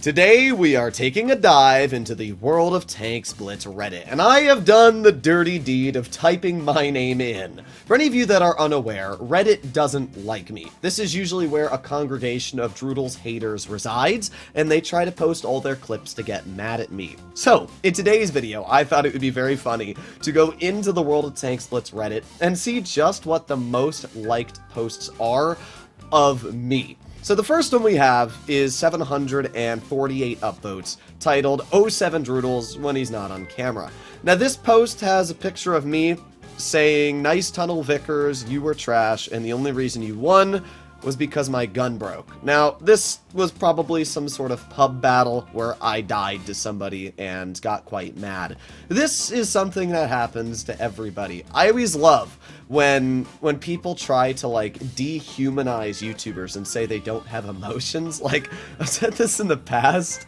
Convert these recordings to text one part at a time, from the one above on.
Today we are taking a dive into the World of Tanks Blitz Reddit, and I have done the dirty deed of typing my name in. For any of you that are unaware, Reddit doesn't like me. This is usually where a congregation of Droodle's haters resides, and they try to post all their clips to get mad at me. So, in today's video, I thought it would be very funny to go into the World of Tanks Blitz Reddit and see just what the most liked posts are of me. So the first one we have is 748 upvotes, titled 07 Droodles when he's not on camera. Now this post has a picture of me saying, "Nice tunnel Vickers, you were trash, and the only reason you won was because my gun broke." Now, this was probably some sort of pub battle where I died to somebody and got quite mad. This is something that happens to everybody. I always love when people try to, like, dehumanize YouTubers and say they don't have emotions. Like, I've said this in the past.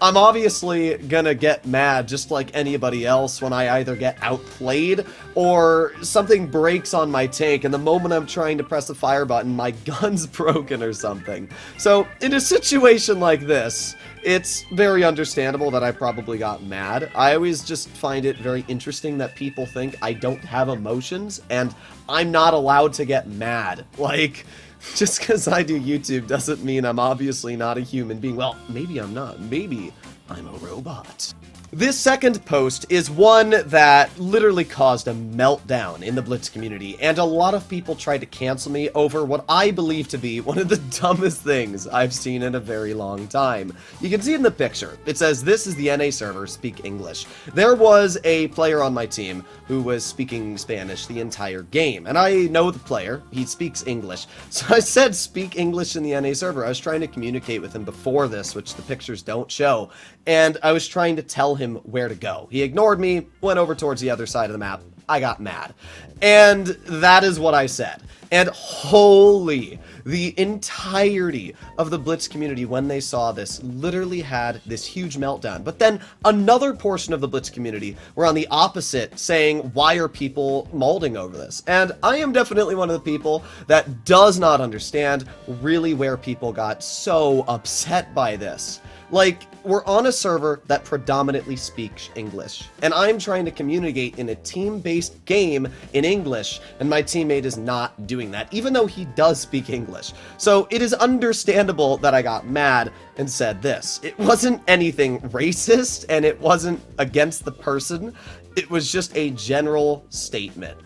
I'm obviously gonna get mad just like anybody else when I either get outplayed or something breaks on my tank, and the moment I'm trying to press the fire button, my gun's broken or something. So, in a situation like this, it's very understandable that I probably got mad. I always just find it very interesting that people think I don't have emotions, and I'm not allowed to get mad. Like, just because I do YouTube doesn't mean I'm obviously not a human being. Well, maybe I'm not. Maybe I'm a robot. This second post is one that literally caused a meltdown in the Blitz community, and a lot of people tried to cancel me over what I believe to be one of the dumbest things I've seen in a very long time. You can see it in the picture. It says, "This is the NA server, speak English." There was a player on my team who was speaking Spanish the entire game, and I know the player. He speaks English. So I said, "Speak English in the NA server." I was trying to communicate with him before this, which the pictures don't show, and I was trying to tell him where to go. He ignored me, went over towards the other side of the map. I got mad. And that is what I said. And holy, the entirety of the Blitz community, when they saw this, literally had this huge meltdown. But then another portion of the Blitz community were on the opposite, saying, "Why are people molding over this?" And I am definitely one of the people that does not understand really where people got so upset by this. Like, we're on a server that predominantly speaks English, and I'm trying to communicate in a team-based game in English, and my teammate is not doing that, even though he does speak English. So it is understandable that I got mad and said this. It wasn't anything racist, and it wasn't against the person. It was just a general statement.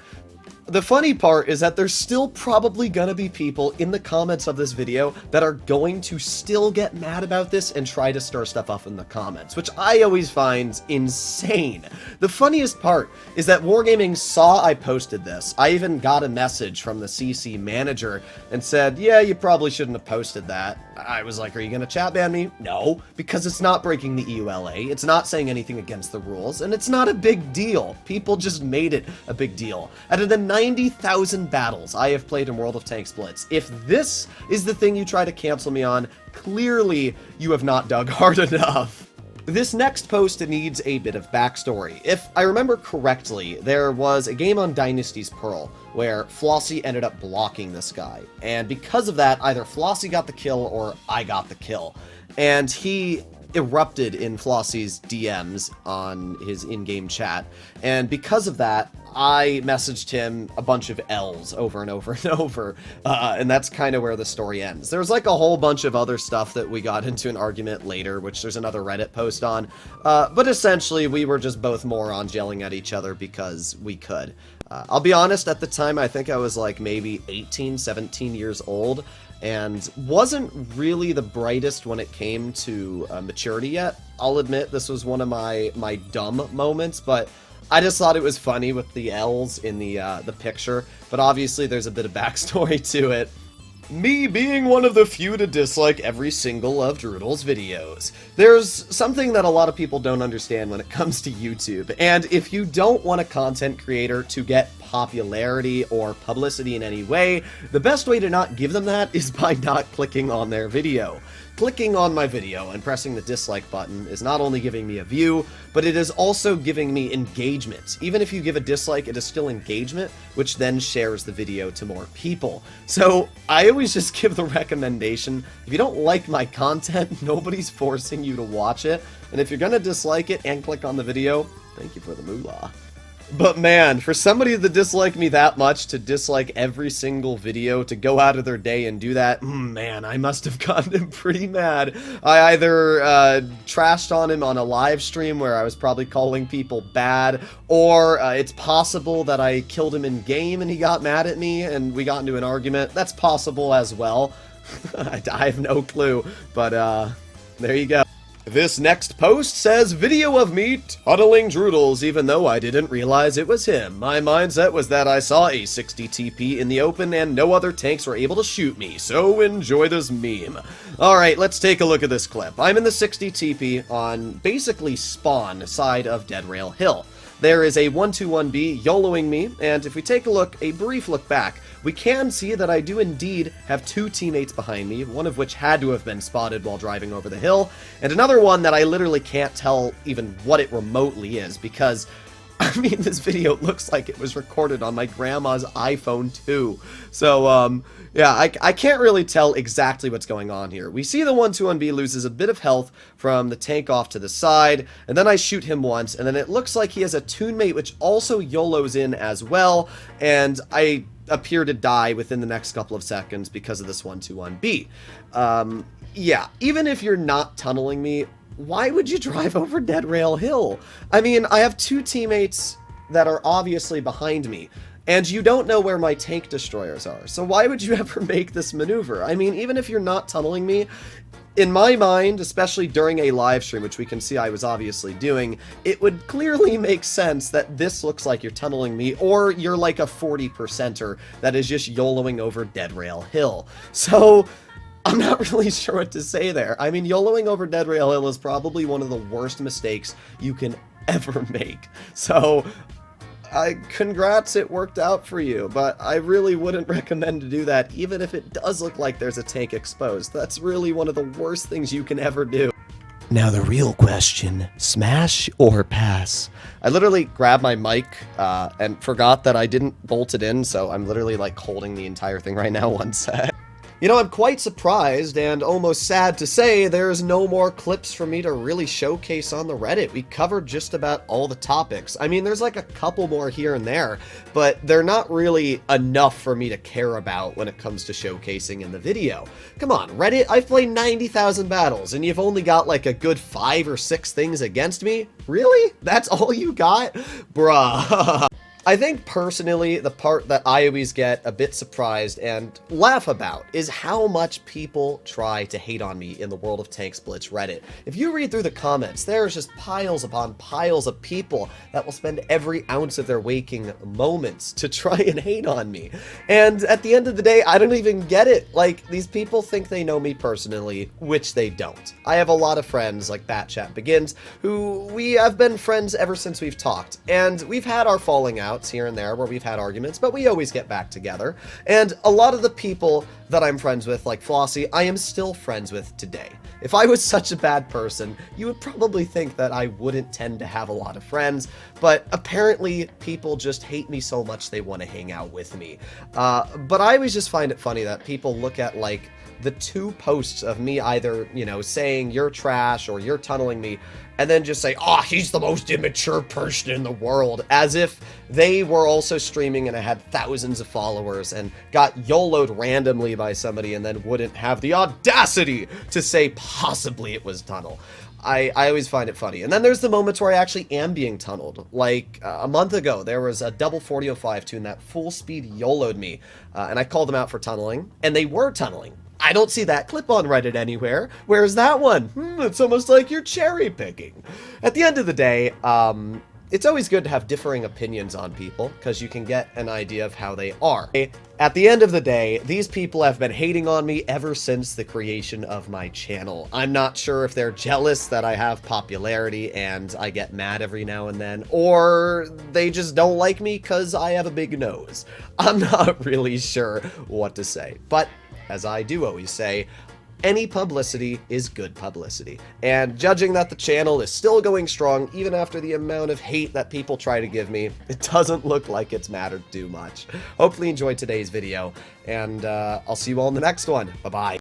The funny part is that there's still probably gonna be people in the comments of this video that are going to still get mad about this and try to stir stuff up in the comments, which I always find insane. The funniest part is that Wargaming saw I posted this. I even got a message from the CC manager and said, "Yeah, you probably shouldn't have posted that." I was like, "Are you gonna chat ban me?" No, because it's not breaking the EULA, it's not saying anything against the rules, and it's not a big deal. People just made it a big deal. Out of the 90,000 battles I have played in World of Tanks Blitz, if this is the thing you try to cancel me on, clearly you have not dug hard enough. This next post needs a bit of backstory. If I remember correctly, there was a game on Dynasty's Pearl where Flossie ended up blocking this guy, and because of that, either Flossie got the kill or I got the kill, and he erupted in Flossie's DMs on his in-game chat, and because of that, I messaged him a bunch of L's over and over and over, and that's kind of where the story ends. There's like a whole bunch of other stuff that we got into an argument later, which there's another Reddit post on, but essentially we were just both morons yelling at each other because we could. I'll be honest, at the time I think I was like maybe 18, 17 years old, and wasn't really the brightest when it came to maturity yet. I'll admit this was one of my dumb moments, but I just thought it was funny with the L's in the picture, but obviously there's a bit of backstory to it. Me being one of the few to dislike every single of Droodle's videos. There's something that a lot of people don't understand when it comes to YouTube, and if you don't want a content creator to get popularity or publicity in any way, the best way to not give them that is by not clicking on their video. Clicking on my video and pressing the dislike button is not only giving me a view, but it is also giving me engagement. Even if you give a dislike, it is still engagement, which then shares the video to more people. So I always just give the recommendation, if you don't like my content, nobody's forcing you to watch it. And if you're gonna dislike it and click on the video, thank you for the moolah. But man, for somebody to dislike me that much, to dislike every single video, to go out of their day and do that, man, I must have gotten him pretty mad. I either trashed on him on a live stream where I was probably calling people bad, or it's possible that I killed him in game and he got mad at me and we got into an argument. That's possible as well. I have no clue, but there you go. This next post says, video of me tunneling Droodles even though I didn't realize it was him. My mindset was that I saw a 60 TP in the open and no other tanks were able to shoot me, so enjoy this meme. Alright, let's take a look at this clip. I'm in the 60 TP on basically spawn side of Dead Rail Hill. There is a 121B YOLOing me, and if we take a brief look back, we can see that I do indeed have two teammates behind me, one of which had to have been spotted while driving over the hill, and another one that I literally can't tell even what it remotely is, because, I mean, this video looks like it was recorded on my grandma's iPhone 2. So, yeah, I can't really tell exactly what's going on here. We see the 121B loses a bit of health from the tank off to the side, and then I shoot him once, and then it looks like he has a teammate which also YOLOs in as well, and I appear to die within the next couple of seconds because of this 121B. Yeah, even if you're not tunneling me, why would you drive over Dead Rail Hill? I mean, I have two teammates that are obviously behind me, and you don't know where my tank destroyers are, so why would you ever make this maneuver? I mean, even if you're not tunneling me, in my mind, especially during a live stream, which we can see I was obviously doing, it would clearly make sense that this looks like you're tunneling me, or you're like a 40%er that is just YOLOing over Dead Rail Hill. So, I'm not really sure what to say there. I mean, YOLOing over Dead Rail Hill is probably one of the worst mistakes you can ever make. So, congrats, it worked out for you, but I really wouldn't recommend to do that, even if it does look like there's a tank exposed. That's really one of the worst things you can ever do. Now the real question, smash or pass? I literally grabbed my mic and forgot that I didn't bolt it in, so I'm literally like holding the entire thing right now. One sec. You know, I'm quite surprised and almost sad to say there's no more clips for me to really showcase on the Reddit. We covered just about all the topics. I mean, there's like a couple more here and there, but they're not really enough for me to care about when it comes to showcasing in the video. Come on, Reddit, I've played 90,000 battles and you've only got like a good 5 or 6 things against me? Really? That's all you got? Bruh. I think personally, the part that I always get a bit surprised and laugh about is how much people try to hate on me in the World of Tanks Blitz Reddit. If you read through the comments, there's just piles upon piles of people that will spend every ounce of their waking moments to try and hate on me. And at the end of the day, I don't even get it. Like, these people think they know me personally, which they don't. I have a lot of friends, like Bat Chat Begins, who we have been friends ever since we've talked, and we've had our falling out here and there where we've had arguments, but we always get back together. And a lot of the people that I'm friends with, like Flossie, I am still friends with today. If I was such a bad person, you would probably think that I wouldn't tend to have a lot of friends, but apparently people just hate me so much they want to hang out with me. But I always just find it funny that people look at like the 2 posts of me either, you know, saying you're trash or you're tunneling me, and then just say, oh, he's the most immature person in the world, as if they were also streaming and I had thousands of followers and got YOLO'd randomly by somebody and then wouldn't have the audacity to say possibly it was tunnel. I always find it funny. And then there's the moments where I actually am being tunneled. Like, a month ago, there was a double 4005 tune that full speed YOLO'd me, and I called them out for tunneling, and they were tunneling. I don't see that clip on Reddit anywhere. Where's that one? It's almost like you're cherry picking. At the end of the day, it's always good to have differing opinions on people, because you can get an idea of how they are. At the end of the day, these people have been hating on me ever since the creation of my channel. I'm not sure if they're jealous that I have popularity and I get mad every now and then, or they just don't like me because I have a big nose. I'm not really sure what to say, but as I do always say, any publicity is good publicity. And judging that the channel is still going strong, even after the amount of hate that people try to give me, it doesn't look like it's mattered too much. Hopefully you enjoyed today's video, and I'll see you all in the next one. Bye-bye.